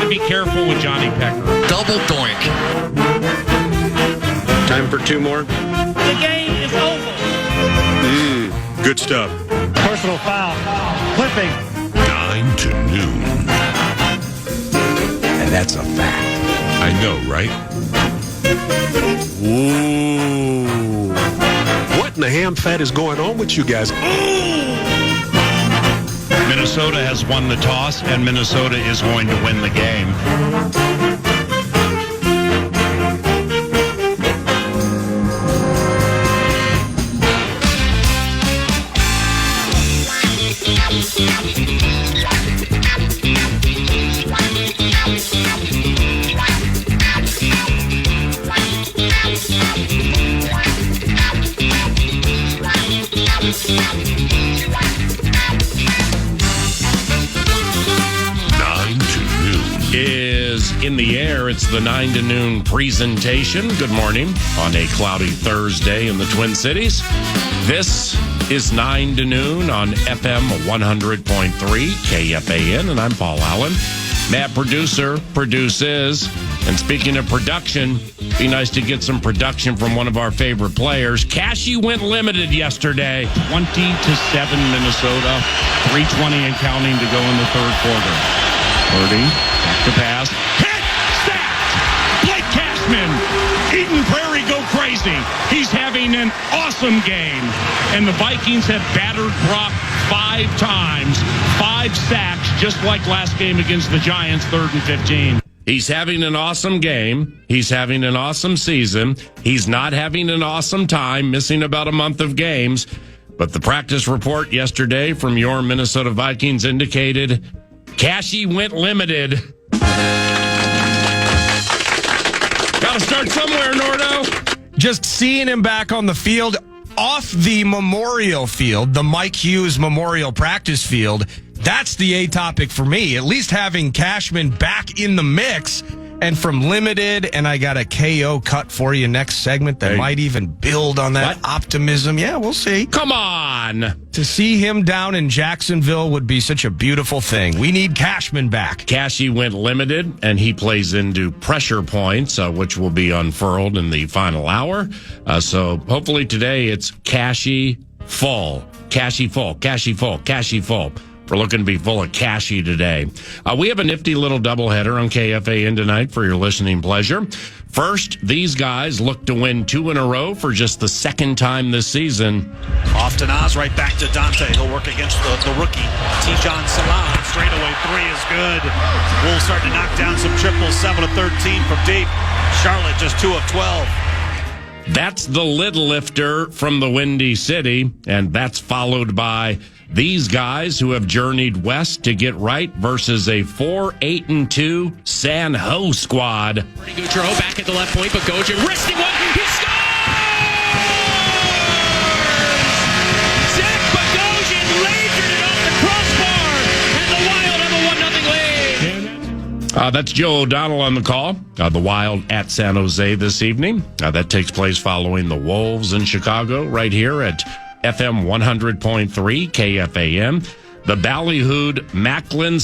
to be careful with Johnny Pecker. Double doink. Time for two more. The game is over. Good stuff. Personal foul. Flipping. 9 to noon. And that's a fact. I know, right? Ooh. What in the ham fat is going on with you guys? Minnesota has won the toss, and Minnesota is going to win the game. Is in the air. It's the 9 to noon presentation. Good morning on a cloudy Thursday in the Twin Cities. This is 9 to noon on FM 100.3 KFAN, and I'm Paul Allen. Matt Producer produces. And speaking of production, be nice to get some production from one of our favorite players. Cashy went limited yesterday. 20-7 Minnesota. 3:20 and counting to go in the third quarter. Purdy, back to pass. Hit! Sacked! Blake Cashman! Eden Prairie go crazy. He's having an awesome game. And the Vikings have battered Brock 5 times. 5 sacks, just like last game against the Giants, 3rd and 15. He's having an awesome game. He's having an awesome season. He's not having an awesome time, missing about a month of games. But the practice report yesterday from your Minnesota Vikings indicated Cashy went limited. Got to start somewhere, Nordo. Just seeing him back on the field, off the Memorial Field, the Mike Hughes Memorial Practice Field, that's the A topic for me. At least having Cashman back in the mix. And from limited, and I got a KO cut for you next segment that might even build on that optimism. Yeah, we'll see. Come on. To see him down in Jacksonville would be such a beautiful thing. We need Cashman back. Cashy went limited, and he plays into pressure points, which will be unfurled in the final hour. So hopefully today it's Cashy full. Cashy full. Cashy full. Cashy full. We're looking to be full of Cashy today. We have a nifty little doubleheader on KFAN tonight for your listening pleasure. First, these guys look to win 2 in a row for just the second time this season. Off to Nas, right back to Dante. He'll work against the rookie, Tijon Salah. Straightaway 3 is good. Wolves starting to knock down some triples, 7 of 13 from deep. Charlotte just 2 of 12. That's the lid lifter from the Windy City, and that's followed by these guys who have journeyed west to get right versus a 4-8-2 San Ho squad. Pretty good throw back at the left point, but Goja wristing one. He scores! Zach Bogosian lasered it off the crossbar, and the Wild have a 1-0 lead. That's Joe O'Donnell on the call. The Wild at San Jose this evening. That takes place following the Wolves in Chicago right here at FM 100.3 KFAN. The ballyhooed Macklin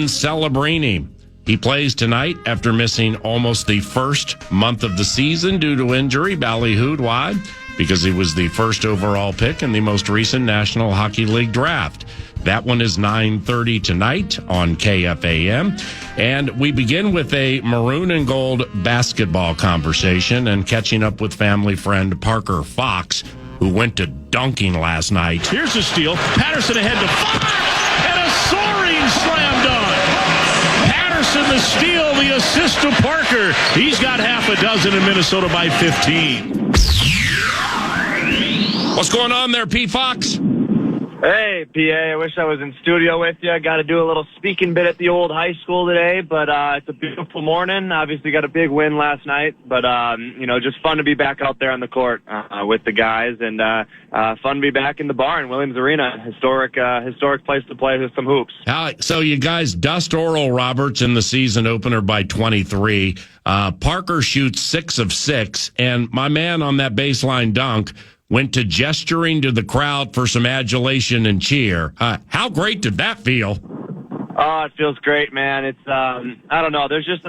Celebrini. He plays tonight after missing almost the first month of the season due to injury. Ballyhooed, why? Because he was the first overall pick in the most recent National Hockey League draft. That one is 9:30 tonight on KFAN. And we begin with a maroon and gold basketball conversation and catching up with family friend Parker Fox, who went to dunking last night. Here's a steal. Patterson ahead to Fox. And a soaring slam dunk. Patterson the steal, the assist to Parker. He's got half a dozen in Minnesota by 15. What's going on there, P. Fox? Hey, PA, I wish I was in studio with you. Got to do a little speaking bit at the old high school today, but it's a beautiful morning. Obviously got a big win last night, but, just fun to be back out there on the court with the guys, and fun to be back in the bar in Williams Arena. Historic place to play with some hoops. So you guys dust Oral Roberts in the season opener by 23. Parker shoots 6 of 6, and my man on that baseline dunk went to gesturing to the crowd for some adulation and cheer. How great did that feel? Oh, it feels great, man. It's I don't know. There's just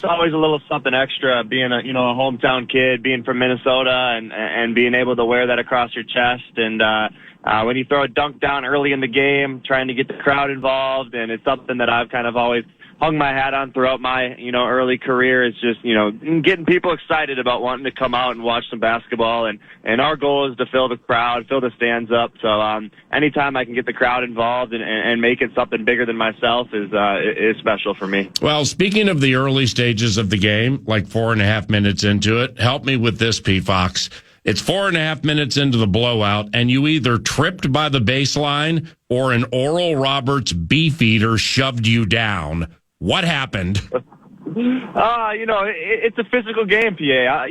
always a little something extra being a hometown kid, being from Minnesota, and being able to wear that across your chest. And when you throw a dunk down early in the game, trying to get the crowd involved, and it's something that I've kind of always hung my hat on throughout my early career. Is just getting people excited about wanting to come out and watch some basketball, and our goal is to fill the crowd, fill the stands up. So anytime I can get the crowd involved and make it something bigger than myself is special for me. Well, speaking of the early stages of the game, like 4.5 minutes into it, help me with this, P. Fox. It's 4.5 minutes into the blowout, and you either tripped by the baseline or an Oral Roberts beefeater shoved you down. What happened? It's a physical game, PA.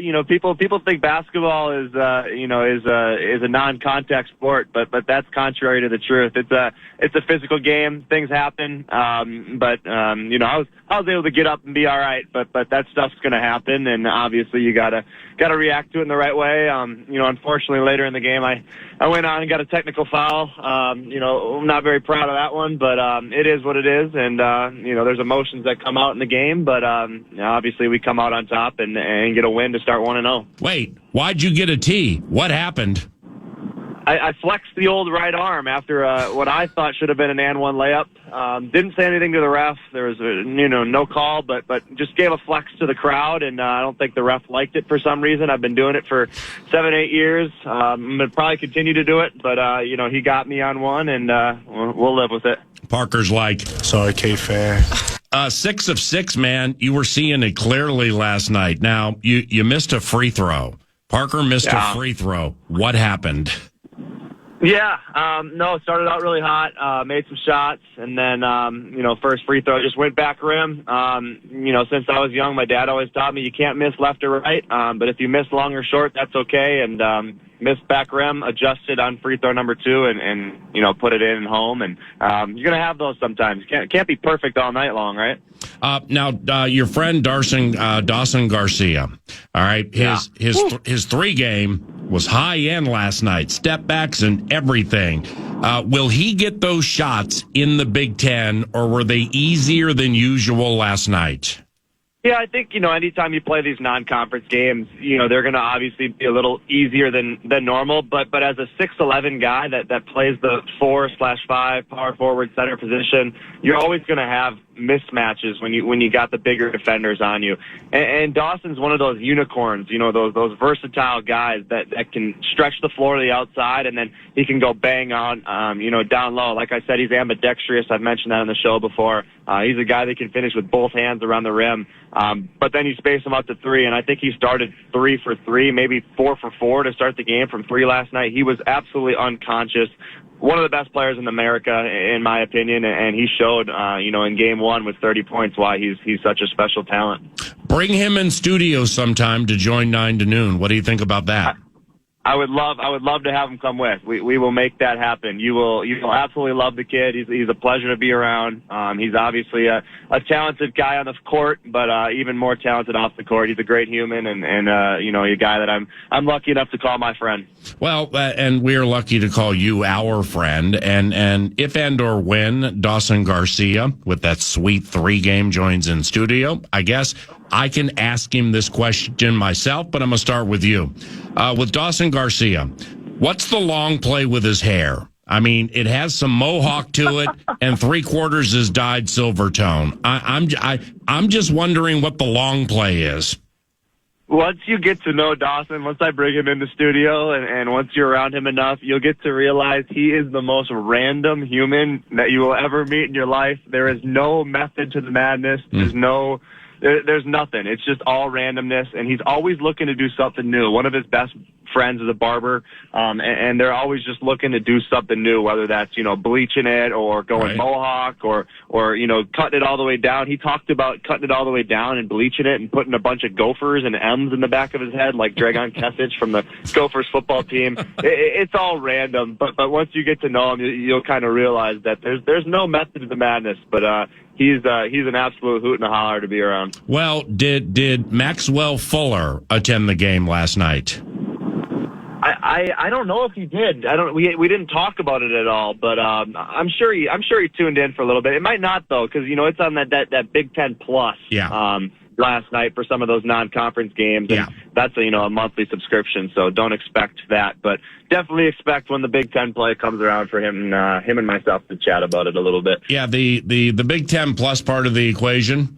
People think basketball is a non-contact sport, but that's contrary to the truth. It's a physical game. Things happen, but I was able to get up and be all right. But that stuff's going to happen, and obviously you gotta react to it in the right way. Unfortunately, later in the game, I went on and got a technical foul. I'm not very proud of that one, but it is what it is, and there's emotions that come out in the game, but obviously we come out on top and get a win to start 1-0. Wait, why'd you get a T? What happened? I flexed the old right arm after what I thought should have been an and one layup. Didn't say anything to the ref. There was no call, but just gave a flex to the crowd, and I don't think the ref liked it for some reason. I've been doing it for 7-8 years. I'm gonna probably continue to do it, but he got me on one, and we'll live with it. Parker's like, sorry, KFAN. 6 of 6, man. You were seeing it clearly last night. Now you missed a free throw. Parker missed a free throw. What happened? Yeah, it started out really hot, made some shots, and then, first free throw just went back rim. Since I was young, my dad always taught me you can't miss left or right, but if you miss long or short, that's okay, and missed back rim, adjusted on free throw number 2, and put it in home, and you're going to have those sometimes. Can't be perfect all night long, right? Now, your friend Dawson Garcia, all right, his 3 game was high end last night, step backs and everything. Will he get those shots in the Big Ten, or were they easier than usual last night? Yeah, I think, anytime you play these non-conference games, they're going to obviously be a little easier than normal. But as a 6'11" guy that plays the 4/5 power forward center position, you're always going to have mismatches when you got the bigger defenders on you. And Dawson's one of those unicorns, those versatile guys that can stretch the floor to the outside, and then he can go bang on, down low. Like I said, he's ambidextrous. I've mentioned that on the show before. He's a guy that can finish with both hands around the rim. But then you space him out to 3, and I think he started 3 for 3, maybe 4 for 4 to start the game from 3 last night. He was absolutely unconscious. One of the best players in America, in my opinion, and he showed, in game 1 with 30 points why he's such a special talent. Bring him in studio sometime to join 9 to Noon. What do you think about that? I would love to have him come with. We will make that happen. You will absolutely love the kid. He's a pleasure to be around. He's obviously a talented guy on the court, but even more talented off the court. He's a great human and a guy that I'm lucky enough to call my friend. Well, and we're lucky to call you our friend. And if and/or when Dawson Garcia with that sweet 3 game joins in studio, I guess I can ask him this question myself, but I'm going to start with you. With Dawson Garcia, what's the long play with his hair? I mean, it has some mohawk to it, and 3/4 is dyed silver tone. I'm just wondering what the long play is. Once you get to know Dawson, once I bring him in the studio, and once you're around him enough, you'll get to realize he is the most random human that you will ever meet in your life. There is no method to the madness. There's nothing. It's just all randomness, and he's always looking to do something new. One of his best friends is a barber, and they're always just looking to do something new, whether that's, bleaching it or going mohawk or cutting it all the way down. He talked about cutting it all the way down and bleaching it and putting a bunch of gophers and M's in the back of his head like Dragon Kesich from the Gophers football team. It's all random, but once you get to know him, you'll kind of realize that there's no method to the madness, but he's an absolute hoot and a holler to be around. Well, did Maxwell Fuller attend the game last night? I don't know if he did. We didn't talk about it at all, but I'm sure he tuned in for a little bit. It might not though, because it's on that Big Ten Plus. Yeah. Last night for some of those non-conference games, and that's a monthly subscription, so don't expect that, but definitely expect when the Big Ten play comes around for him and myself to chat about it a little bit. Yeah, the Big Ten Plus part of the equation.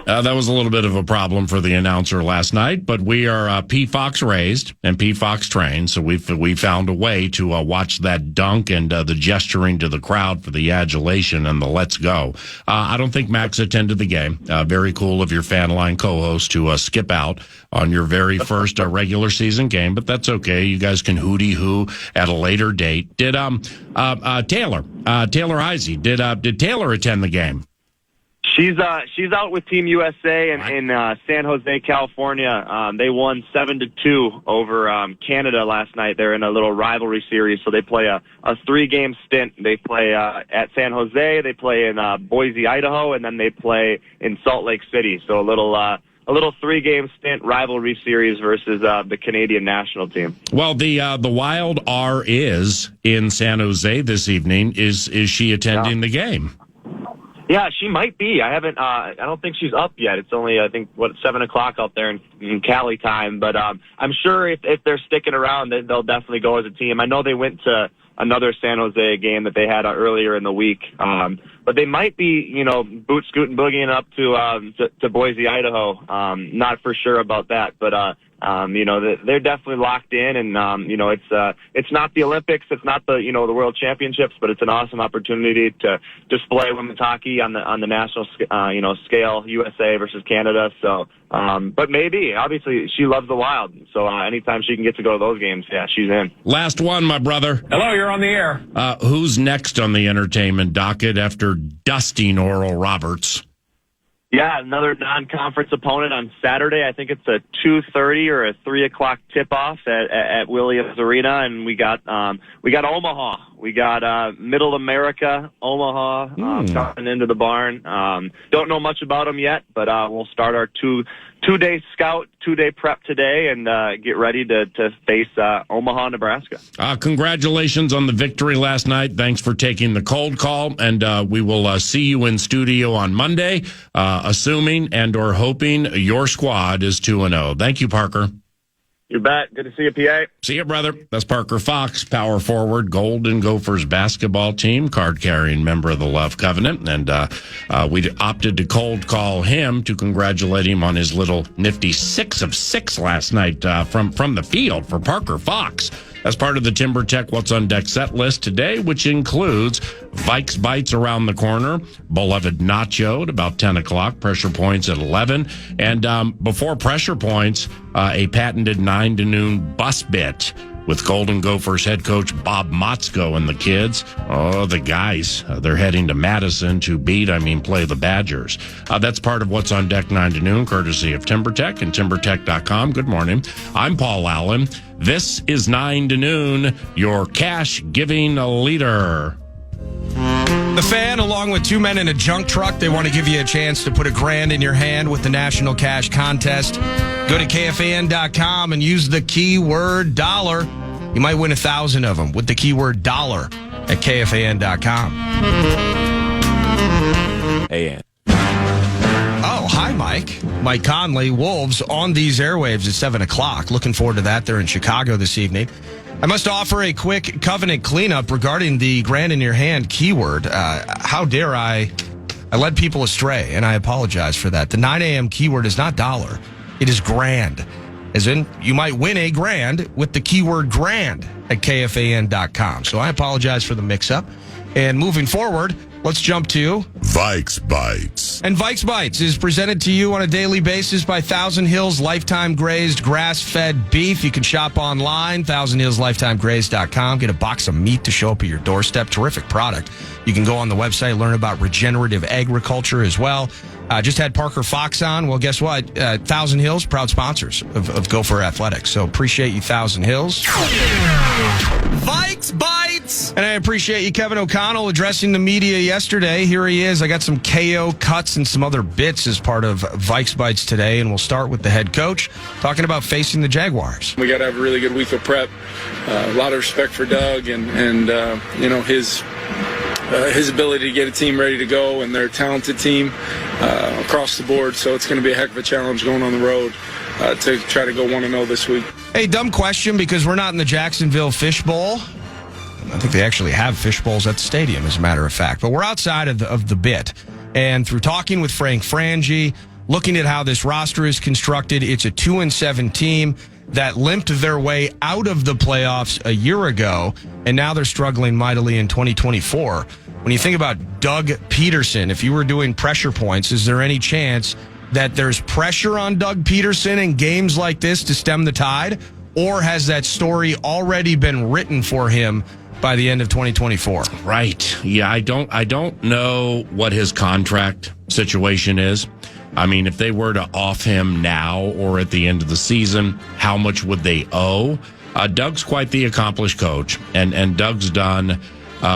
That was a little bit of a problem for the announcer last night, but we are P-Fox raised and P-Fox trained, so we found a way to watch that dunk and the gesturing to the crowd for the adulation and the let's go. I don't think Max attended the game. Very cool of your fan line co-host to skip out on your very first regular season game, but that's okay. You guys can hooty-hoo at a later date. Did Taylor Heisey, did Taylor attend the game? She's out with Team USA in San Jose, California. They won 7-2 over Canada last night. They're in a little rivalry series, so they play a 3-game stint. They play at San Jose, they play in Boise, Idaho, and then they play in Salt Lake City. So a little 3-game stint rivalry series versus the Canadian national team. Well, the Wild R is in San Jose this evening. Is she attending the game? Yeah, she might be. I don't think she's up yet. It's only, 7 o'clock out there in Cali time. But I'm sure if they're sticking around, they'll definitely go as a team. I know they went to another San Jose game that they had earlier in the week. But they might be, boot scooting boogieing up to Boise, Idaho. Not for sure about that, but they're definitely locked in, and it's not the Olympics, it's not the the World Championships, but it's an awesome opportunity to display women's hockey on the national scale, USA versus Canada. So, but maybe obviously she loves the Wild, so anytime she can get to go to those games, yeah, she's in. Last one, my brother. Hello, you're on the air. Who's next on the entertainment docket after dusting Oral Roberts? Yeah, another non-conference opponent on Saturday. I think it's a 2:30 or a 3 o'clock tip-off at Williams Arena, and we got Omaha. We got Middle America, Omaha, coming into the barn. Don't know much about them yet, but we'll start our two-day scout, 2-day prep today, and get ready to face Omaha, Nebraska. Congratulations on the victory last night. Thanks for taking the cold call, and we will see you in studio on Monday, assuming and or hoping your squad is 2-0. Thank you, Parker. You bet. Good to see you, PA. See you, brother. That's Parker Fox, power forward, Golden Gophers basketball team, card-carrying member of the Love Covenant. And we opted to cold call him to congratulate him on his little nifty 6 of 6 last night from the field for Parker Fox. As part of the Timber Tech What's on Deck set list today, which includes Vikes Bites around the corner, Beloved Nacho at about 10 o'clock, Pressure Points at 11, and before Pressure Points, a patented 9 to noon bus bit with Golden Gophers head coach Bob Motzko and the kids. Oh, the guys. They're heading to Madison to play the Badgers. That's part of What's on Deck 9 to noon, courtesy of TimberTech and TimberTech.com. Good morning. I'm Paul Allen. This is 9 to noon, your cash-giving leader. The Fan, along with 2 men in a junk truck, they want to give you a chance to put $1,000 in your hand with the National Cash Contest. Go to KFAN.com and use the keyword dollar. You might win 1,000 of them with the keyword dollar at KFAN.com. Oh, hi, Mike. Mike Conley, Wolves on these airwaves at 7 o'clock. Looking forward to that. They're in Chicago this evening. I must offer a quick covenant cleanup regarding the $1,000 in your hand keyword. How dare I led people astray, and I apologize for that. The 9 a.m. keyword is not dollar. It is grand. As in, you might win $1,000 with the keyword grand at KFAN.com. So I apologize for the mix-up. And moving forward, let's jump to Vikes Bites. And Vikes Bites is presented to you on a daily basis by Thousand Hills Lifetime Grazed Grass-Fed Beef. You can shop online, thousandhillslifetimegrazed.com. Get a box of meat to show up at your doorstep. Terrific product. You can go on the website, learn about regenerative agriculture as well. Just had Parker Fox on. Well, guess what? Thousand Hills, proud sponsors of Gopher Athletics. So appreciate you, Thousand Hills. Vikes Bites! And I appreciate you, Kevin O'Connell, addressing the media yesterday. Here he is. I got some KO cuts and some other bits as part of Vikes Bites today, and we'll start with the head coach talking about facing the Jaguars. We got to have a really good week of prep. A lot of respect for Doug and his ability to get a team ready to go, and they're a talented team across the board. So it's going to be a heck of a challenge going on the road to try to go 1-0 this week. Hey, dumb question, because we're not in the Jacksonville Fish Bowl. I think they actually have fish bowls at the stadium, as a matter of fact. But we're outside of the bit. And through talking with Frank Frangie, looking at how this roster is constructed, it's a 2-7 team that limped their way out of the playoffs a year ago, and now they're struggling mightily in 2024. When you think about Doug Peterson, if you were doing pressure points, is there any chance that there's pressure on Doug Peterson in games like this to stem the tide? Or has that story already been written for him by the end of 2024? Right. Yeah, I don't know what his contract situation is. I mean, if they were to off him now or at the end of the season, how much would they owe? Doug's quite the accomplished coach, and Doug's done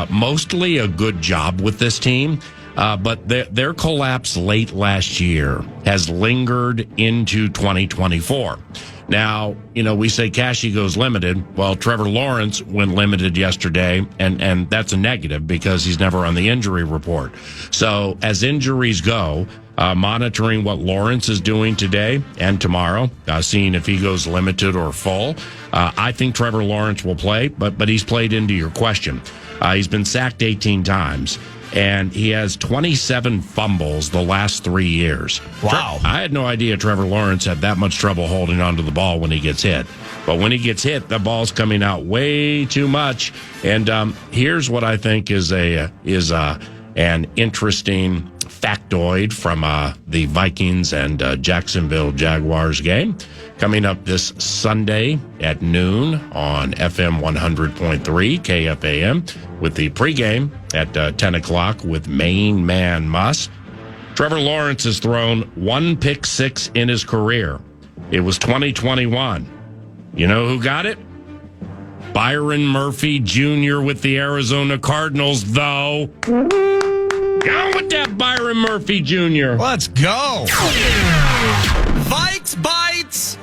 mostly a good job with this team. But their collapse late last year has lingered into 2024. Now, we say Cashy goes limited. Well, Trevor Lawrence went limited yesterday, and that's a negative because he's never on the injury report. So as injuries go, monitoring what Lawrence is doing today and tomorrow, seeing if he goes limited or full. I think Trevor Lawrence will play, but he's played into your question. He's been sacked 18 times. And he has 27 fumbles the last 3 years. Wow. I had no idea Trevor Lawrence had that much trouble holding onto the ball when he gets hit. But when he gets hit, the ball's coming out way too much. And here's what I think is an interesting factoid from the Vikings and Jacksonville Jaguars game. Coming up this Sunday at noon on FM 100.3 KFAN with the pregame at 10 o'clock with main man Muss. Trevor Lawrence has thrown 1 pick six in his career. It was 2021. You know who got it? Byron Murphy Jr. with the Arizona Cardinals, though. Down with that Byron Murphy Jr. Let's go. Vikes Bites.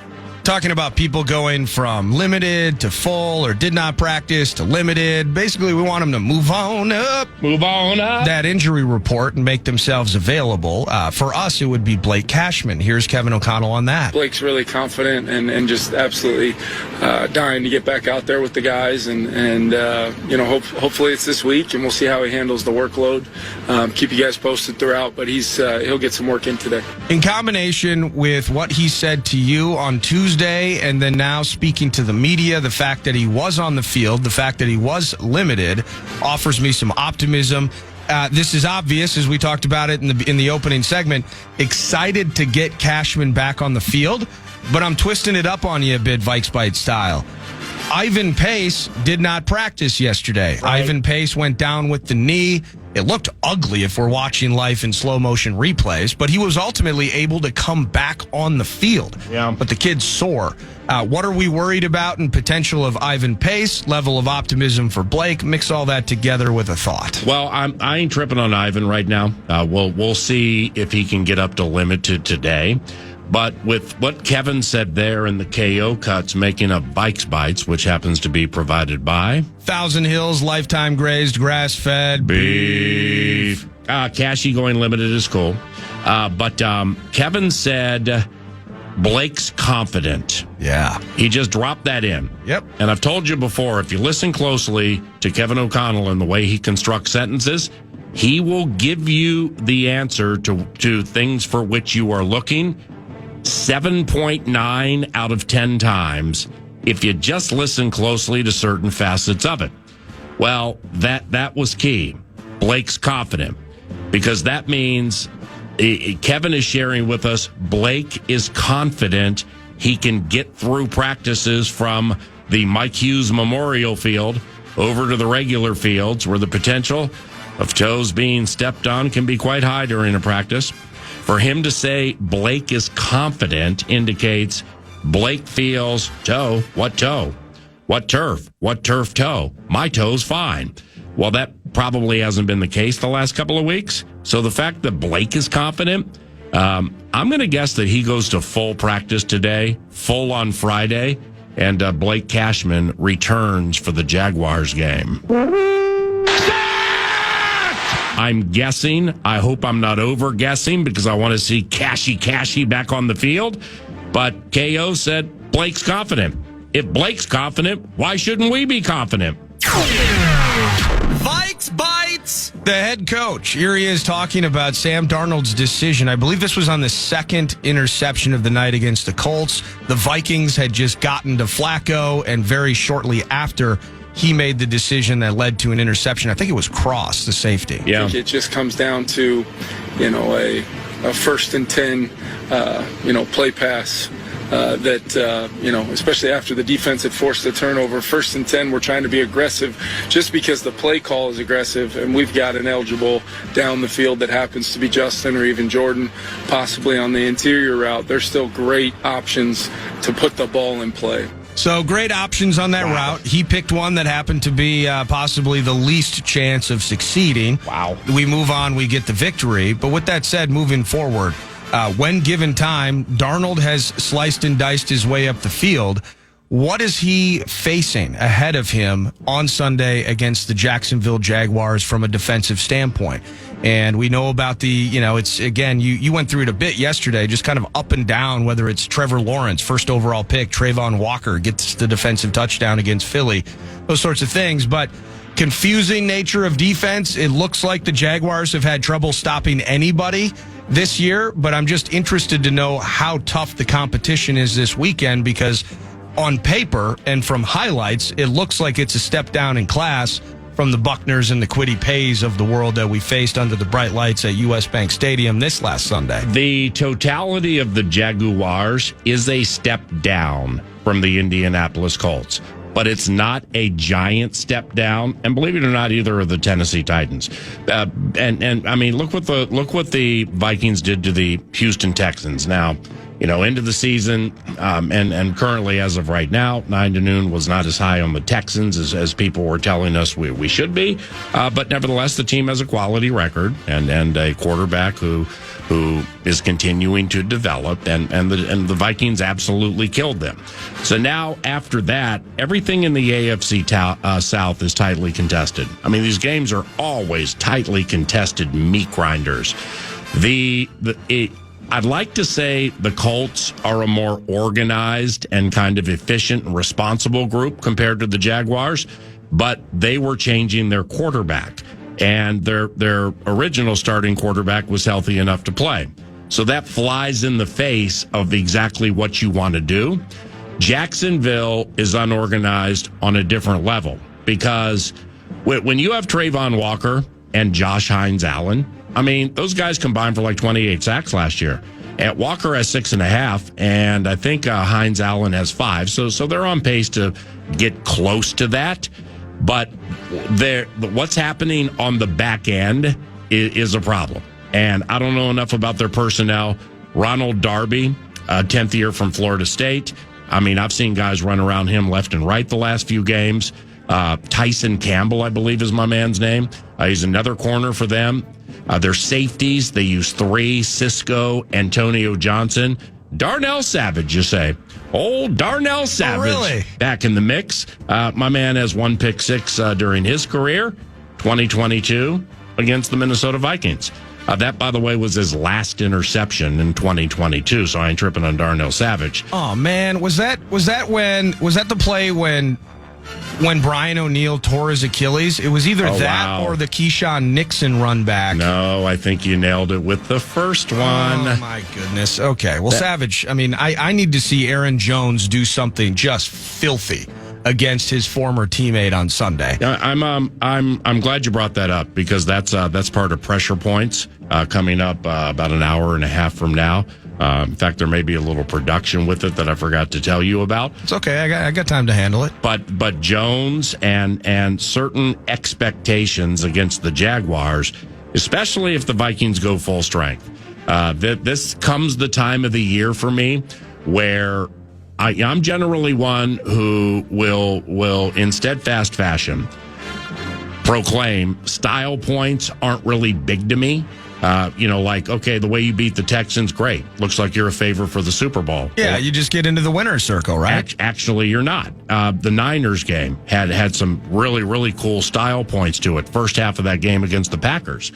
Talking about people going from limited to full or did not practice to limited. Basically, we want them to move on up. Move on up. That injury report and make themselves available. For us, it would be Blake Cashman. Here's Kevin O'Connell on that. Blake's really confident and just absolutely dying to get back out there with the guys. And hopefully it's this week, and we'll see how he handles the workload. Keep you guys posted throughout, but he'll get some work in today. In combination with what he said to you on Tuesday, and then now speaking to the media, the fact that he was on the field, the fact that he was limited, offers me some optimism. This is obvious, as we talked about it in the opening segment. Excited to get Cashman back on the field, but I'm twisting it up on you a bit, Vikes Bite style. Ivan Pace did not practice yesterday. Right. Ivan Pace went down with the knee. It looked ugly if we're watching life in slow motion replays, but he was ultimately able to come back on the field. Yeah. But the kid's sore. What are we worried about in potential of Ivan Pace, level of optimism for Blake? Mix all that together with a thought. Well, I ain't tripping on Ivan right now. We'll see if he can get up to limited today. But with what Kevin said there in the KO cuts, making up Vikes Bites, which happens to be provided by Thousand Hills, lifetime grazed, grass-fed beef. Cashy going limited is cool. But Kevin said Blake's confident. Yeah. He just dropped that in. Yep. And I've told you before, if you listen closely to Kevin O'Connell and the way he constructs sentences, he will give you the answer to things for which you are looking 7.9 out of 10 times if you just listen closely to certain facets of it. Well, that was key. Blake's confident, because that means Kevin is sharing with us Blake is confident he can get through practices from the Mike Hughes Memorial Field over to the regular fields, where the potential of toes being stepped on can be quite high during a practice. For him to say Blake is confident indicates Blake feels toe. What toe? What turf? What turf toe? My toe's fine. Well, that probably hasn't been the case the last couple of weeks. So the fact that Blake is confident, I'm going to guess that he goes to full practice today, full on Friday, and Blake Cashman returns for the Jaguars game. I'm guessing. I hope I'm not over-guessing because I want to see Cashy back on the field. But KO said Blake's confident. If Blake's confident, why shouldn't we be confident? Vikes Bites, the head coach. Here he is talking about Sam Darnold's decision. I believe this was on the second interception of the night against the Colts. The Vikings had just gotten to Flacco, and very shortly after, he made the decision that led to an interception. I think it was Cross, the safety. Yeah. I think it just comes down to, a 1st and 10, play pass. Especially after the defense had forced the turnover, 1st and 10, we're trying to be aggressive just because the play call is aggressive, and we've got an eligible down the field that happens to be Justin or even Jordan, possibly on the interior route. There's still great options to put the ball in play. So great options on that route. He picked one that happened to be possibly the least chance of succeeding. Wow. We move on, we get the victory. But with that said, moving forward, when given time, Darnold has sliced and diced his way up the field. What is he facing ahead of him on Sunday against the Jacksonville Jaguars from a defensive standpoint? And we know about it's, again, you went through it a bit yesterday, just kind of up and down, whether it's Trevor Lawrence, first overall pick, Trayvon Walker gets the defensive touchdown against Philly, those sorts of things. But confusing nature of defense, it looks like the Jaguars have had trouble stopping anybody this year, but I'm just interested to know how tough the competition is this weekend, because on paper and from highlights, it looks like it's a step down in class from the Buckners and the Kwity Payes of the world that we faced under the bright lights at U.S. Bank Stadium this last Sunday. The totality of the Jaguars is a step down from the Indianapolis Colts, but it's not a giant step down. And believe it or not, either of the Tennessee Titans. And I mean, look what the Vikings did to the Houston Texans. Now, into the season, and currently as of right now, 9 to noon was not as high on the Texans as people were telling us we should be. But nevertheless, the team has a quality record and a quarterback who is continuing to develop, and the Vikings absolutely killed them. So now, after that, everything in the AFC South is tightly contested. I mean, these games are always tightly contested meat grinders. I'd like to say the Colts are a more organized and kind of efficient and responsible group compared to the Jaguars, but they were changing their quarterback, and their original starting quarterback was healthy enough to play. So that flies in the face of exactly what you want to do. Jacksonville is unorganized on a different level, because when you have Trayvon Walker and Josh Hines-Allen, I mean, those guys combined for like 28 sacks last year. And Walker has 6.5, and I think Hines-Allen has 5. So they're on pace to get close to that. But what's happening on the back end is a problem. And I don't know enough about their personnel. Ronald Darby, 10th year from Florida State. I mean, I've seen guys run around him left and right the last few games. Tyson Campbell, I believe is my man's name. He's another corner for them. Their safeties, they use 3, Cisco, Antonio Johnson. Darnell Savage, you say. Old Darnell Savage. Oh, really? Back in the mix. My man has 1 pick 6 during his career, 2022, against the Minnesota Vikings. That, by the way, was his last interception in 2022, so I ain't tripping on Darnell Savage. Oh, man. Was that the play when Brian O'Neill tore his Achilles? It was either or the Keyshawn Nixon run back. No, I think you nailed it with the first one. Oh, my goodness. Okay. Well, Savage, I mean, I need to see Aaron Jones do something just filthy against his former teammate on Sunday. I'm glad you brought that up, because that's part of Pressure Points coming up about an hour and a half from now. In fact, there may be a little production with it that I forgot to tell you about. It's okay. I got time to handle it. But Jones and certain expectations against the Jaguars, especially if the Vikings go full strength. This comes the time of the year for me where I'm generally one who will in steadfast fashion proclaim style points aren't really big to me. Like, okay, the way you beat the Texans, great. Looks like you're a favorite for the Super Bowl. Yeah, you just get into the winner's circle, right? Actually, you're not. The Niners game had some really, really cool style points to it. First half of that game against the Packers.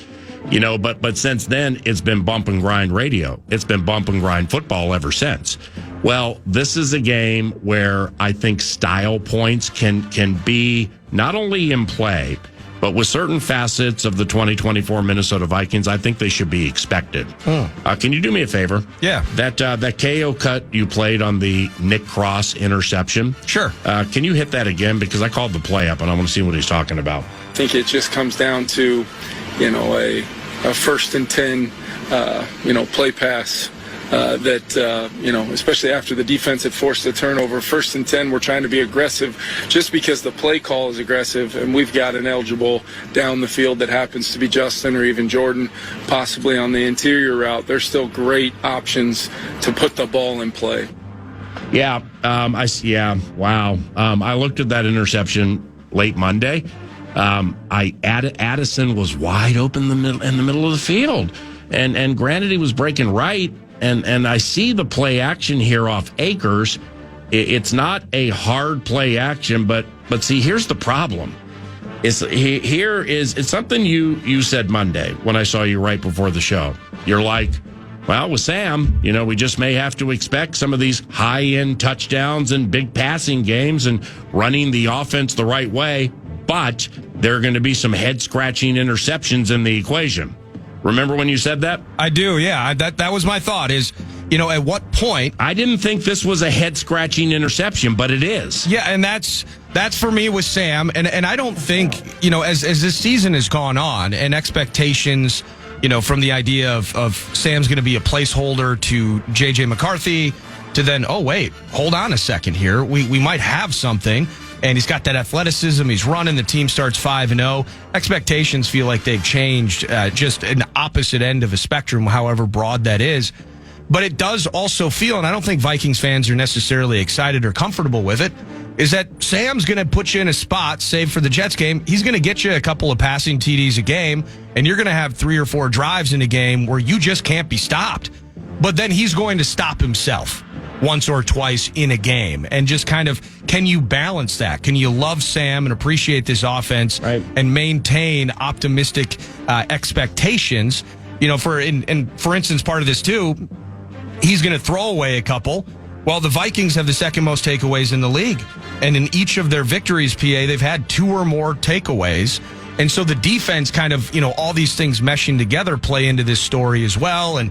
But since then, it's been bump and grind radio. It's been bump and grind football ever since. Well, this is a game where I think style points can be not only in play, but with certain facets of the 2024 Minnesota Vikings, I think they should be expected. Can you do me a favor? Yeah. That KO cut you played on the Nick Cross interception. Sure. Can you hit that again? Because I called the play up, and I want to see what he's talking about. I think it just comes down to, a 1st and 10, play pass. Especially after the defense had forced a turnover, 1st and 10, we're trying to be aggressive just because the play call is aggressive, and we've got an eligible down the field that happens to be Justin or even Jordan, possibly on the interior route. There's still great options to put the ball in play. Yeah, wow. I looked at that interception late Monday. Addison was wide open in the middle of the field, and granted he was breaking right. And I see the play action here off Akers. It's not a hard play action, but see, here's the problem. It's something you said Monday when I saw you right before the show. You're like, well, with Sam, we just may have to expect some of these high-end touchdowns and big passing games and running the offense the right way, but there are going to be some head-scratching interceptions in the equation. Remember when you said that? I do, yeah. That was my thought is, at what point... I didn't think this was a head-scratching interception, but it is. Yeah, and that's for me with Sam. And I don't think, as this season has gone on and expectations, from the idea of Sam's going to be a placeholder to J.J. McCarthy to then, oh, wait, hold on a second here. We might have something. And he's got that athleticism. He's running. The team starts 5-0. Expectations feel like they've changed, just an opposite end of a spectrum, however broad that is. But it does also feel, and I don't think Vikings fans are necessarily excited or comfortable with it, is that Sam's going to put you in a spot, save for the Jets game. He's going to get you a couple of passing TDs a game, and you're going to have 3 or 4 drives in a game where you just can't be stopped. But then he's going to stop himself once or twice in a game. And just kind of, can you balance that? Can you love Sam and appreciate this offense and maintain optimistic expectations? For instance, part of this too, he's going to throw away a couple. Well, the Vikings have the second most takeaways in the league. And in each of their victories, PA, they've had 2 or more takeaways. And so the defense kind of, all these things meshing together play into this story as well. And,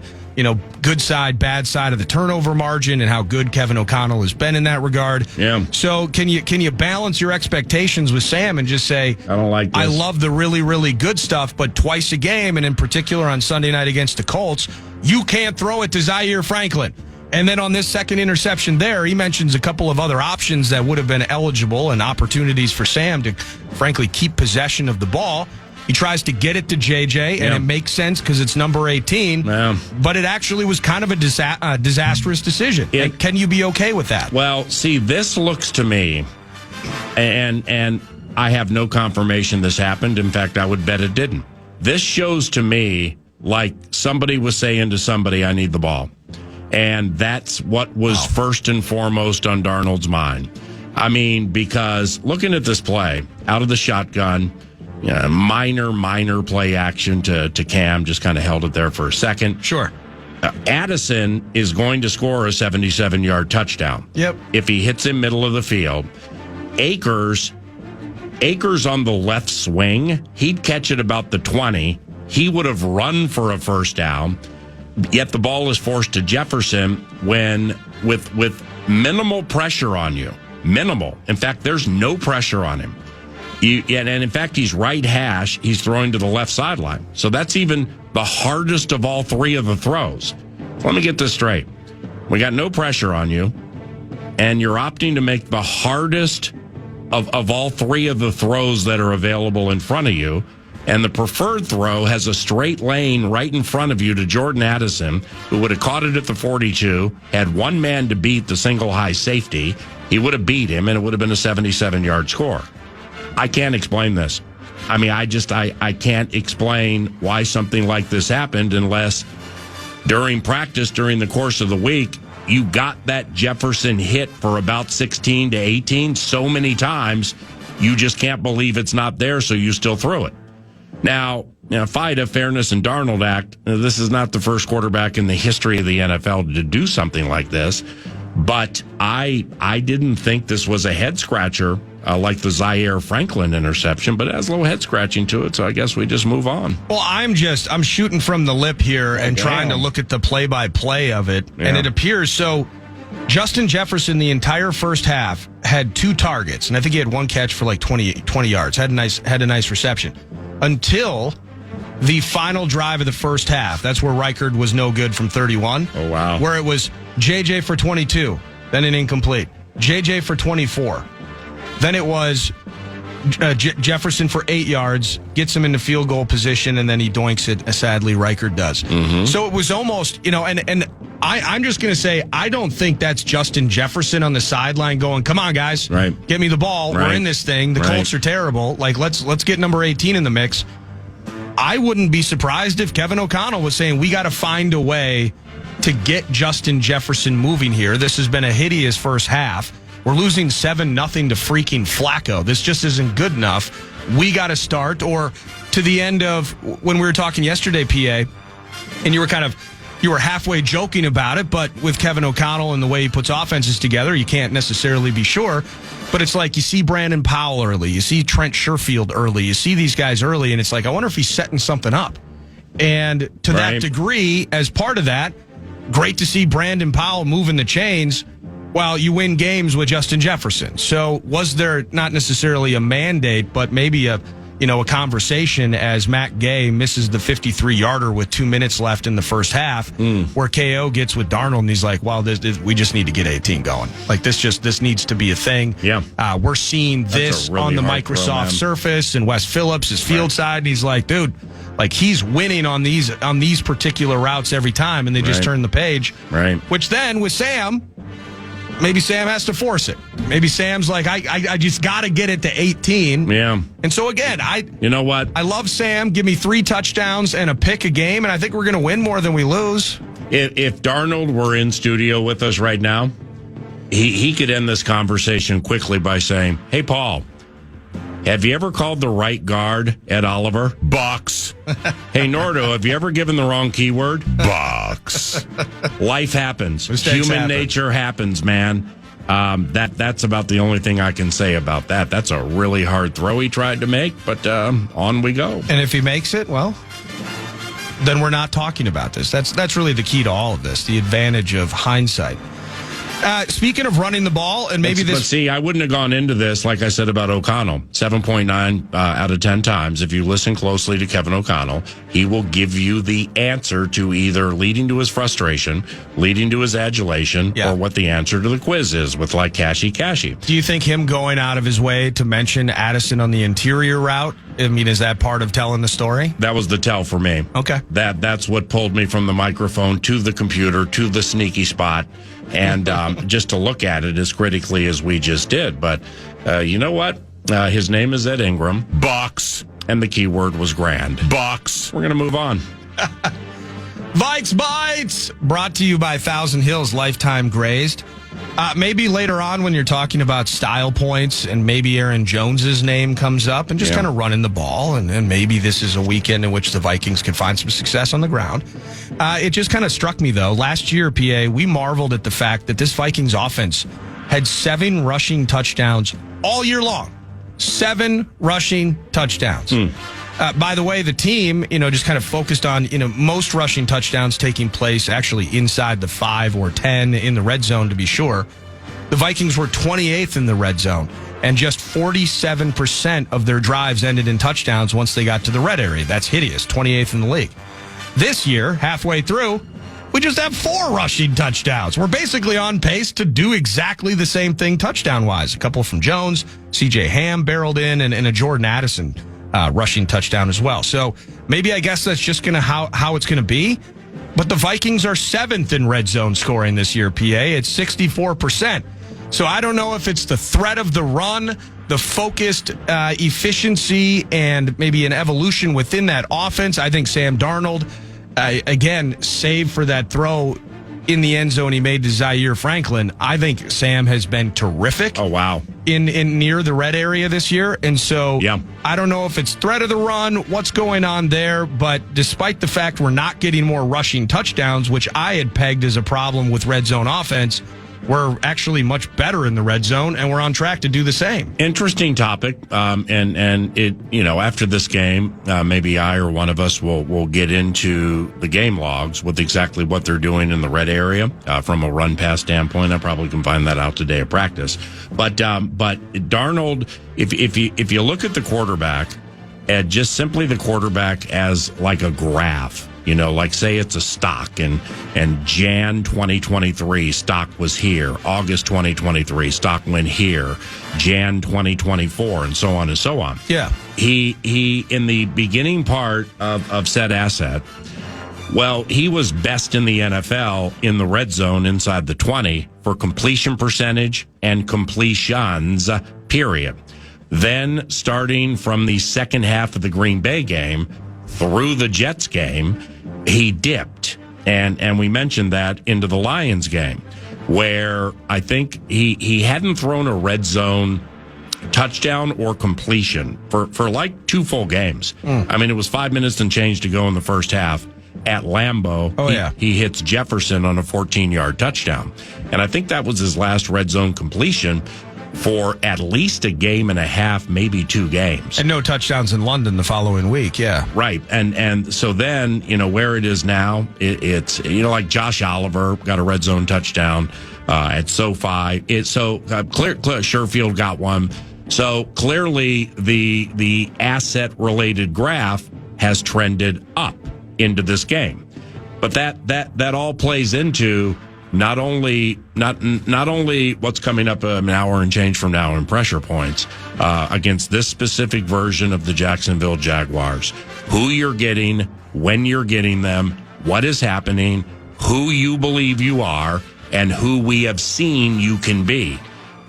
good side, bad side of the turnover margin and how good Kevin O'Connell has been in that regard. Yeah. So can you balance your expectations with Sam and just say, I don't like this. I love the really, really good stuff, but twice a game, and in particular on Sunday night against the Colts, you can't throw it to Zaire Franklin. And then on this second interception there, he mentions a couple of other options that would have been eligible and opportunities for Sam to, frankly, keep possession of the ball. He tries to get it to JJ, and it makes sense because it's number 18. Yeah. But it actually was kind of a disastrous decision. And can you be okay with that? Well, see, this looks to me, and I have no confirmation this happened. In fact, I would bet it didn't. This shows to me like somebody was saying to somebody, I need the ball. And that's what was first and foremost on Darnold's mind. I mean, because looking at this play, out of the shotgun, minor play action to Cam, just kind of held it there for a second. Sure. Addison is going to score a 77-yard touchdown. Yep. If he hits him middle of the field. Akers on the left swing, he'd catch it about the 20. He would have run for a first down. Yet the ball is forced to Jefferson when with minimal pressure on you. Minimal. In fact, there's no pressure on him. And in fact, he's right hash. He's throwing to the left sideline. So that's even the hardest of all 3 of the throws. Let me get this straight. We got no pressure on you, and you're opting to make the hardest of all 3 of the throws that are available in front of you. and the preferred throw has a straight lane right in front of you to Jordan Addison, who would have caught it at the 42, had one man to beat the single high safety. He would have beat him, and it would have been a 77-yard score. I can't explain this. I mean, I can't explain why something like this happened unless during practice, during the course of the week, you got that Jefferson hit for about 16 to 18 so many times, you just can't believe it's not there, so you still throw it. Now, FIDA, Fairness and Darnold Act, this is not the first quarterback in the history of the NFL to do something like this, but I didn't think this was a head-scratcher like the Zaire Franklin interception, but it has a little head-scratching to it, so I guess we just move on. Well, I'm shooting from the lip here and trying to look at the play-by-play of it, and it appears so. Justin Jefferson, the entire first half, had 2 targets, and I think he had 1 catch for like 20 yards. Had a nice reception until the final drive of the first half. That's where Reichard was no good from 31. Oh, wow. Where it was JJ for 22, then an incomplete. JJ for 24. Then it was Jefferson for 8 yards, gets him into field goal position, and then he doinks it, as sadly Reichard does. Mm-hmm. So it was almost, and I'm just going to say, I don't think that's Justin Jefferson on the sideline going, come on, guys, get me the ball. We're in this thing. The Colts are terrible. Like, let's get number 18 in the mix. I wouldn't be surprised if Kevin O'Connell was saying, we got to find a way to get Justin Jefferson moving here. This has been a hideous first half. We're losing 7-0 to freaking Flacco. This just isn't good enough. We got to start. Or to the end of when we were talking yesterday, PA, and you were halfway joking about it, but with Kevin O'Connell and the way he puts offenses together, you can't necessarily be sure. But it's like you see Brandon Powell early, you see Trent Sherfield early, you see these guys early, and it's like, I wonder if he's setting something up. And to that degree, as part of that, great to see Brandon Powell moving the chains while you win games with Justin Jefferson. So was there not necessarily a mandate, but maybe a conversation as Matt Gay misses the 53-yarder with 2 minutes left in the first half, where KO gets with Darnold, and he's like, well, we just need to get 18 going. Like, this needs to be a thing. Yeah. We're seeing this really on the Microsoft Surface, and Wes Phillips is field side, and he's like, dude, like, he's winning on these particular routes every time, and they just turn the page. Right. Which then, with Sam, maybe Sam has to force it. Maybe Sam's like, I just got to get it to 18. Yeah. And so, again, you know what? I love Sam. Give me 3 touchdowns and a pick a game, and I think we're going to win more than we lose. If Darnold were in studio with us right now, he could end this conversation quickly by saying, hey, Paul, have you ever called the right guard Ed Oliver? Box. Hey, Nordo, have you ever given the wrong keyword? Box. Life happens. Human nature happens, man. That's about the only thing I can say about that. That's a really hard throw he tried to make, but on we go. And if he makes it, well, then we're not talking about this. That's really the key to all of this, the advantage of hindsight. Speaking of running the ball, and maybe But see, I wouldn't have gone into this, like I said about O'Connell. 7.9 out of 10 times. If you listen closely to Kevin O'Connell, he will give you the answer to either leading to his frustration, leading to his adulation, or what the answer to the quiz is with, like, Cashy. Do you think him going out of his way to mention Addison on the interior route, I mean, is that part of telling the story? That was the tell for me. Okay. That's what pulled me from the microphone to the computer to the sneaky spot, and just to look at it as critically as we just did. But you know what? His name is Ed Ingram. Box. And the keyword was grand. Box. We're going to move on. Vikes Bites, brought to you by Thousand Hills Lifetime Grazed. Maybe later on when you're talking about style points and maybe Aaron Jones's name comes up and just kind of running the ball, and maybe this is a weekend in which the Vikings could find some success on the ground. It just kind of struck me, though. Last year, PA, we marveled at the fact that this Vikings offense had 7 rushing touchdowns all year long. 7 rushing touchdowns. By the way, the team, just kind of focused on, most rushing touchdowns taking place actually inside the 5 or 10 in the red zone, to be sure. The Vikings were 28th in the red zone, and just 47% of their drives ended in touchdowns once they got to the red area. That's hideous, 28th in the league. This year, halfway through, we just have 4 rushing touchdowns. We're basically on pace to do exactly the same thing touchdown-wise. A couple from Jones, C.J. Ham barreled in, and a Jordan Addison rushing touchdown as well. So maybe I guess that's just going to how it's going to be. But the Vikings are 7th in red zone scoring this year, PA. It's 64%. So I don't know if it's the threat of the run, the focused efficiency, and maybe an evolution within that offense. I think Sam Darnold, again, save for that throw in the end zone he made to Zaire Franklin. I think Sam has been terrific. Oh, wow. In near the red area this year. And so yeah. I don't know if it's threat of the run, what's going on there, but despite the fact we're not getting more rushing touchdowns, which I had pegged as a problem with red zone offense, we're actually much better in the red zone, and we're on track to do the same. Interesting topic, and it, after this game, maybe I or one of us will get into the game logs with exactly what they're doing in the red area from a run pass standpoint. I probably can find that out today at practice. But Darnold, if you look at the quarterback, just simply the quarterback as like a graph. Like say it's a stock and Jan 2023 stock was here, August 2023 stock went here, Jan 2024, and so on and so on. Yeah. He in the beginning part of said asset, well, he was best in the NFL in the red zone inside the 20 for completion percentage and completions, period. Then starting from the second half of the Green Bay game through the Jets game, he dipped, and we mentioned that into the Lions game, where I think he hadn't thrown a red zone touchdown or completion for like 2 full games. I mean, it was 5 minutes and change to go in the first half at Lambeau. He hits Jefferson on a 14-yard touchdown, and I think that was his last red zone completion for at least a game and a half, maybe 2 games. And no touchdowns in London the following week, yeah. Right. And so then, where it is now, it's, like Josh Oliver got a red zone touchdown at SoFi. Clear Sherfield got one. So clearly the asset-related graph has trended up into this game. But that all plays into not only what's coming up an hour and change from now in pressure points against this specific version of the Jacksonville Jaguars, who you're getting, when you're getting them, what is happening, who you believe you are, and who we have seen you can be.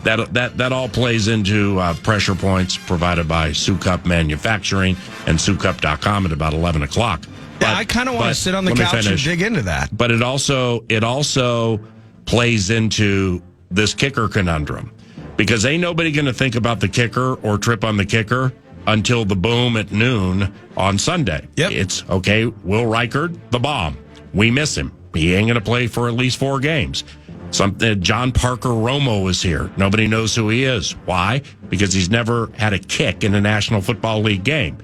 That all plays into pressure points provided by Sukup Manufacturing and Sukup.com at about 11 o'clock. Yeah, I kind of want to sit on the couch and dig into that. But it also plays into this kicker conundrum, because ain't nobody going to think about the kicker or trip on the kicker until the boom at noon on Sunday. Yep. It's, okay, Will Reichard, the bomb. We miss him. He ain't going to play for at least 4 games. John Parker Romo is here. Nobody knows who he is. Why? Because he's never had a kick in a National Football League game.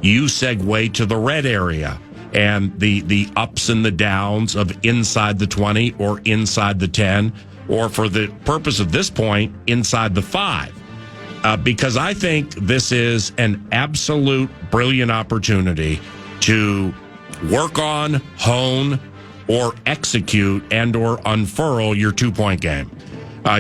You segue to the red area and the ups and the downs of inside the 20 or inside the 10, or for the purpose of this point, inside the 5. Because I think this is an absolute brilliant opportunity to work on, hone, or execute and or unfurl your 2-point game,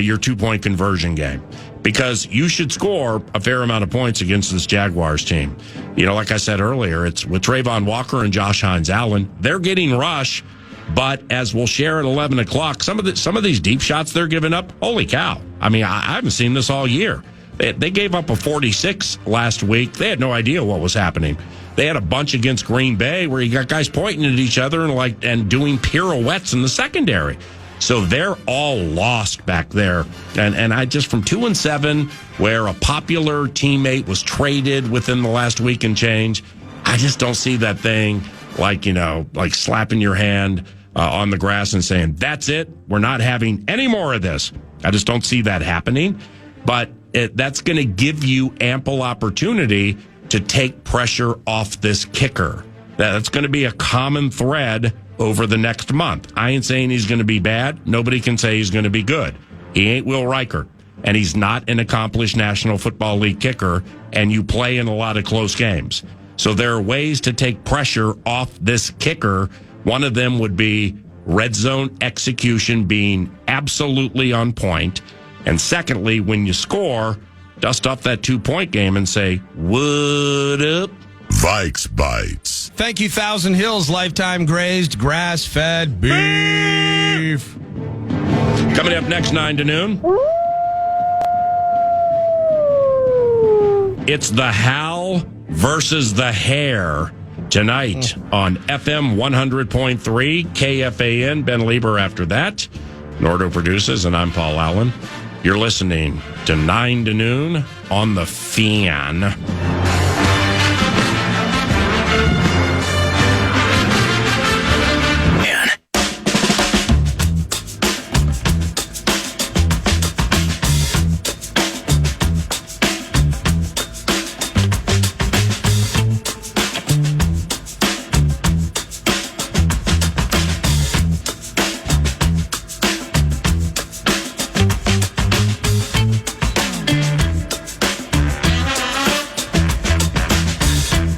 your 2-point conversion game. Because you should score a fair amount of points against this Jaguars team. Like I said earlier, it's with Trayvon Walker and Josh Hines-Allen. They're getting rush, but as we'll share at 11 o'clock, some of these deep shots they're giving up, holy cow. I mean, I haven't seen this all year. They gave up a 46 last week. They had no idea what was happening. They had a bunch against Green Bay where you got guys pointing at each other and doing pirouettes in the secondary. So they're all lost back there. And I just, from 2-7, where a popular teammate was traded within the last week and change, I just don't see that thing like slapping your hand on the grass and saying, that's it, we're not having any more of this. I just don't see that happening. But that's going to give you ample opportunity to take pressure off this kicker. That's going to be a common thread over the next month. I ain't saying he's going to be bad. Nobody can say he's going to be good. He ain't Will Reichard, and he's not an accomplished National Football League kicker, and you play in a lot of close games. So there are ways to take pressure off this kicker. One of them would be red zone execution being absolutely on point. And secondly, when you score, dust off that 2-point game and say, what up? Vikes Bites. Thank you, Thousand Hills, lifetime grazed, grass-fed beef. Coming up next, 9 to noon. It's the Howl versus the Hare tonight on FM 100.3 KFAN. Ben Lieber after that. Nordo produces, and I'm Paul Allen. You're listening to 9 to noon on the Fan.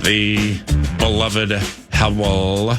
The beloved Howl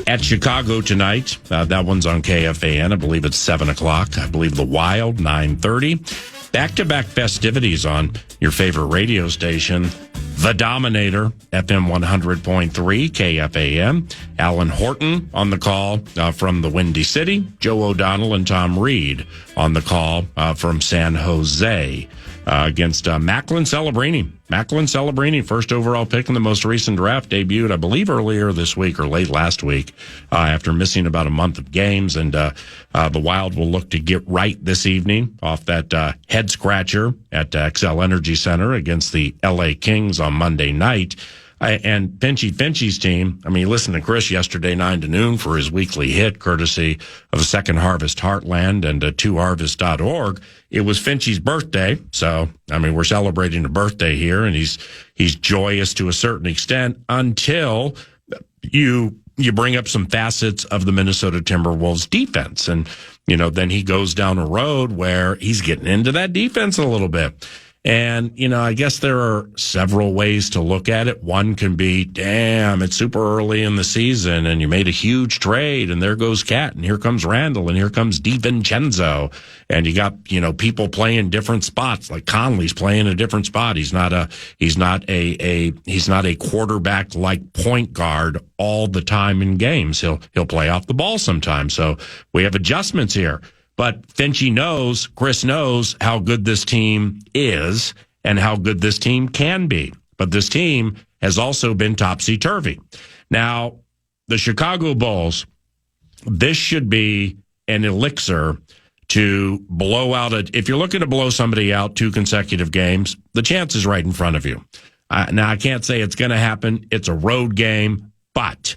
at Chicago tonight. That one's on KFAN. I believe it's 7 o'clock. I believe the Wild, 9:30. Back-to-back festivities on your favorite radio station, The Dominator, FM 100.3 KFAN. Alan Horton on the call from the Windy City. Joe O'Donnell and Tom Reed on the call from San Jose. Against Macklin Celebrini. Macklin Celebrini, first overall pick in the most recent draft, debuted, I believe, earlier this week or late last week after missing about a month of games. And the Wild will look to get right this evening off that head scratcher at XL Energy Center against the LA Kings on Monday night. And Finchy's team, I mean, you listened to Chris yesterday, 9 to noon, for his weekly hit, courtesy of Second Harvest Heartland and 2harvest.org. It was Finchy's birthday, so, I mean, we're celebrating a birthday here, and he's joyous to a certain extent until you bring up some facets of the Minnesota Timberwolves defense. And, you know, then he goes down a road where he's getting into that defense a little bit. And, you know, I guess there are several ways to look at it. One can be, damn, it's super early in the season and you made a huge trade and there goes Cat and here comes Randall and here comes DiVincenzo. And you got, you know, people playing different spots, like Conley's playing a different spot. He's not a quarterback like point guard all the time in games. He'll play off the ball sometimes. So we have adjustments here. But Finchy knows, Chris knows how good this team is and how good this team can be. But this team has also been topsy-turvy. Now, the Chicago Bulls, this should be an elixir to blow out if you're looking to blow somebody out 2 consecutive games, the chance is right in front of you. Now, I can't say it's going to happen. It's a road game, but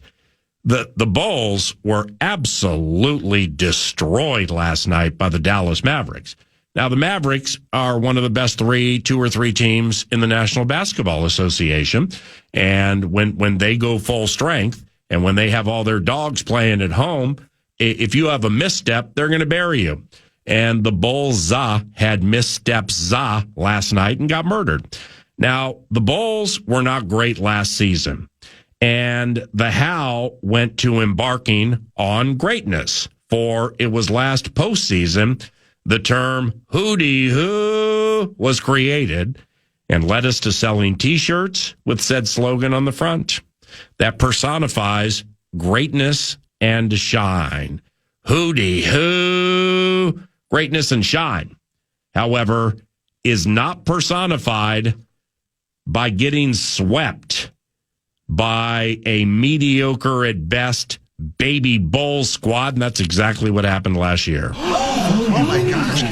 the Bulls were absolutely destroyed last night by the Dallas Mavericks. Now, the Mavericks are one of the best 2 or 3 teams in the National Basketball Association. And when they go full strength and when they have all their dogs playing at home, if you have a misstep, they're going to bury you. And the Bulls had missteps last night and got murdered. Now, the Bulls were not great last season. And the Howl went to embarking on greatness. For it was last postseason, the term hootie hoo was created and led us to selling T-shirts with said slogan on the front. That personifies greatness and shine. Hootie hoo, greatness and shine. However, is not personified by getting swept by a mediocre at best baby Bull squad, and that's exactly what happened last year. Oh my gosh.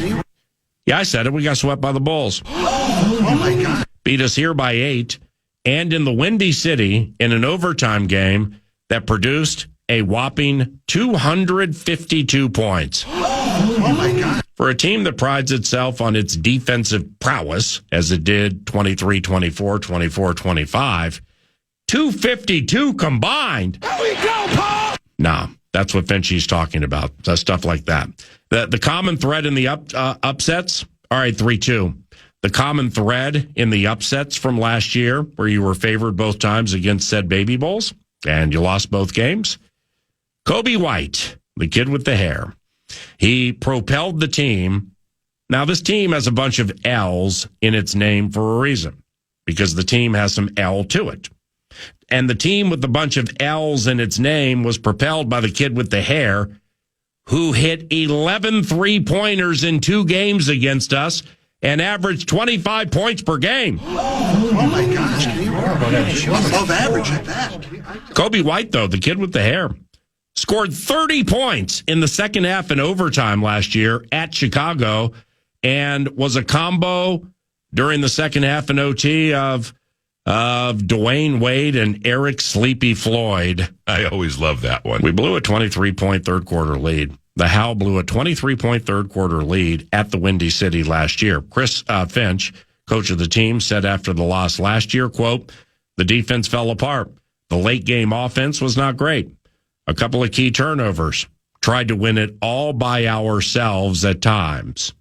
Yeah, I said it. We got swept by the Bulls. Oh my God. Beat us here by 8, and in the Windy City in an overtime game that produced a whopping 252 points. Oh my God. For a team that prides itself on its defensive prowess, as it did 23-24, 24-25, 252 combined. There we go, Paul. No, that's what Finchy's talking about. Stuff like that. The common thread in the upsets, all right, 3-2. The common thread in the upsets from last year, where you were favored both times against said Baby Bulls, and you lost both games. Kobe White, the kid with the hair, He propelled the team. Now, this team has a bunch of L's in its name for a reason, because the team has some L to it. And the team with a bunch of L's in its name was propelled by the kid with the hair who hit 11 three-pointers in 2 games against us and averaged 25 points per game. Oh my gosh. Above average at that. Kobe White, though, the kid with the hair, scored 30 points in the second half in overtime last year at Chicago and was a combo during the second half in OT of Dwayne Wade and Eric Sleepy Floyd. I always love that one. We blew a 23-point third-quarter lead. The Howl blew a 23-point third-quarter lead at the Windy City last year. Chris Finch, coach of the team, said after the loss last year, quote, "The defense fell apart. The late-game offense was not great. A couple of key turnovers. Tried to win it all by ourselves at times."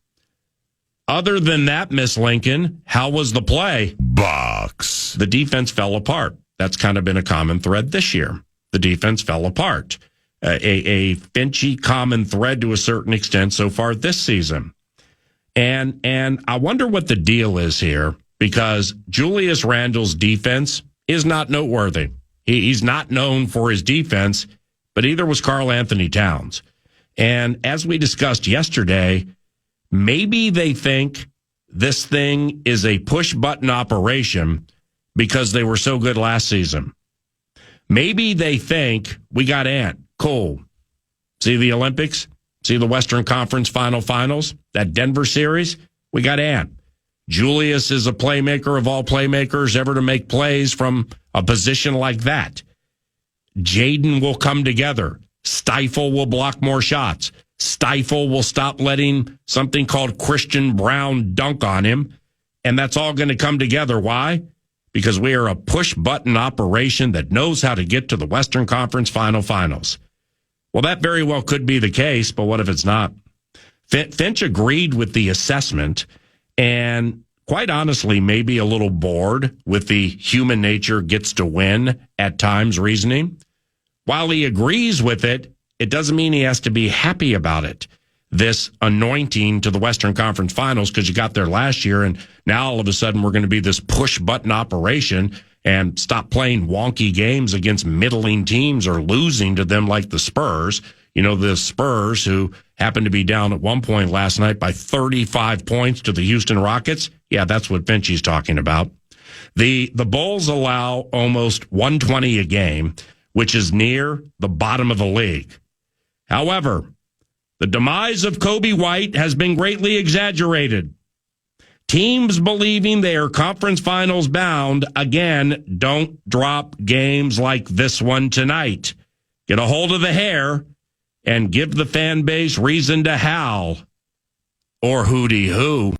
Other than that, Miss Lincoln, how was the play? Box. The defense fell apart. That's kind of been a common thread this year. The defense fell apart. A Finchy common thread to a certain extent so far this season. And I wonder what the deal is here, because Julius Randle's defense is not noteworthy. He's not known for his defense, but either was Karl Anthony Towns. And as we discussed yesterday, maybe they think this thing is a push-button operation because they were so good last season. Maybe they think we got Ant. Cool. See the Olympics? See the Western Conference finals? That Denver series? We got Ant. Julius is a playmaker of all playmakers ever to make plays from a position like that. Jaden will come together. Stifle will block more shots. Stifle will stop letting something called Christian Brown dunk on him. And that's all going to come together. Why? Because we are a push-button operation that knows how to get to the Western Conference finals. Well, that very well could be the case, but what if it's not? Finch agreed with the assessment and, quite honestly, maybe a little bored with the human nature gets to win at times reasoning. While he agrees with it, it doesn't mean he has to be happy about it. This anointing to the Western Conference Finals, because you got there last year, and now all of a sudden we're going to be this push-button operation and stop playing wonky games against middling teams or losing to them like the Spurs. You know, the Spurs, who happened to be down at one point last night by 35 points to the Houston Rockets. Yeah, that's what Finchy's talking about. The Bulls allow almost 120 a game, which is near the bottom of the league. However, the demise of Kobe White has been greatly exaggerated. Teams believing they are conference finals bound, again, don't drop games like this one tonight. Get a hold of the hair and give the fan base reason to howl. Or hooty hoo.